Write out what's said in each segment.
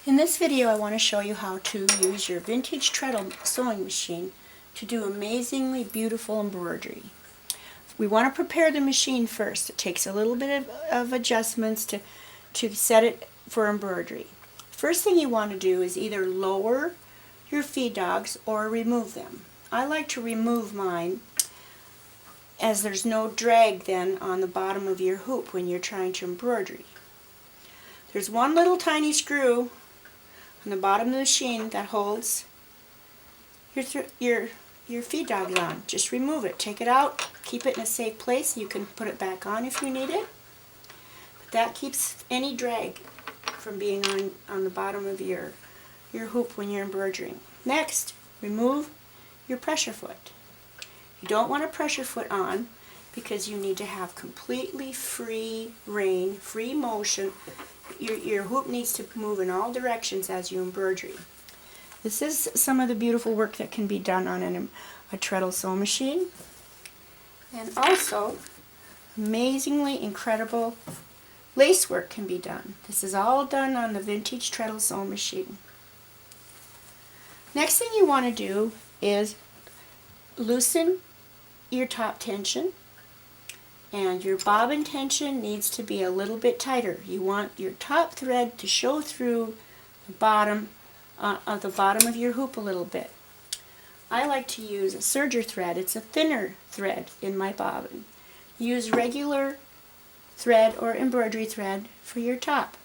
In this video I want to show you how to use your vintage treadle sewing machine to do amazingly beautiful embroidery. We want to prepare the machine first. It takes a little bit of adjustments to set it for embroidery. First thing you want to do is either lower your feed dogs or remove them. I like to remove mine as there's no drag then on the bottom of your hoop when you're trying to embroidery. There's one little tiny screw on the bottom of the machine that holds your feed dog on. Just remove it. Take it out. Keep it in a safe place. You can put it back on if you need it. But that keeps any drag from being on the bottom of your hoop when you're embroidering. Next, remove your pressure foot. You don't want a pressure foot on because you need to have completely free rein, free motion. Your hoop needs to move in all directions as you embroidery. This is some of the beautiful work that can be done on a treadle sewing machine. And also, amazingly incredible lace work can be done. This is all done on the vintage treadle sewing machine. Next thing you want to do is loosen your top tension, and your bobbin tension needs to be a little bit tighter. You want your top thread to show through the bottom of your hoop a little bit. I like to use a serger thread. It's a thinner thread in my bobbin. Use regular thread or embroidery thread for your top.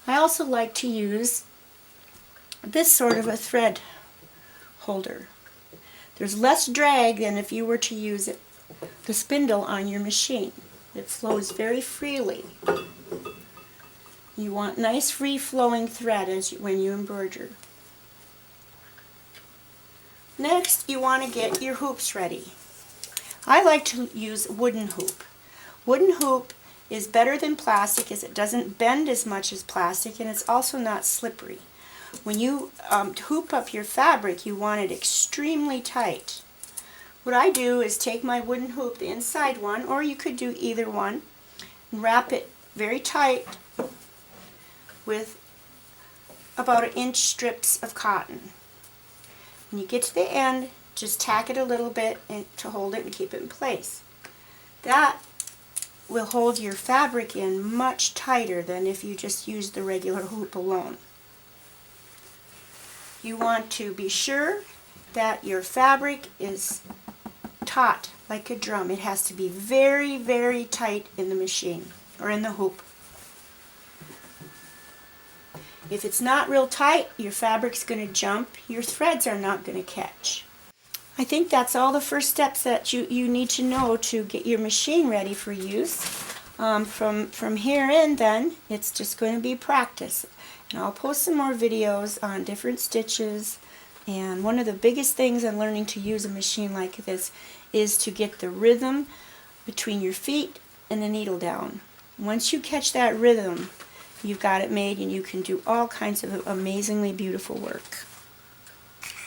I also like to use this sort of a thread holder. There's less drag than if you were to use the spindle on your machine. It flows very freely. You want nice free-flowing thread when you embroider. Next, you want to get your hoops ready. I like to use wooden hoop. Wooden hoop is better than plastic as it doesn't bend as much as plastic, and it's also not slippery. When you hoop up your fabric, you want it extremely tight. What I do is take my wooden hoop, the inside one, or you could do either one, and wrap it very tight with about 1-inch strips of cotton. When you get to the end, just tack it a little bit to hold it and keep it in place. That will hold your fabric in much tighter than if you just use the regular hoop alone. You want to be sure that your fabric is taut like a drum. It has to be very, very tight in the machine or in the hoop. If it's not real tight, your fabric's going to jump. Your threads are not going to catch. I think that's all the first steps that you need to know to get your machine ready for use. From here in then, it's just going to be practice. And I'll post some more videos on different stitches. And one of the biggest things in learning to use a machine like this is to get the rhythm between your feet and the needle down. Once you catch that rhythm, you've got it made and you can do all kinds of amazingly beautiful work.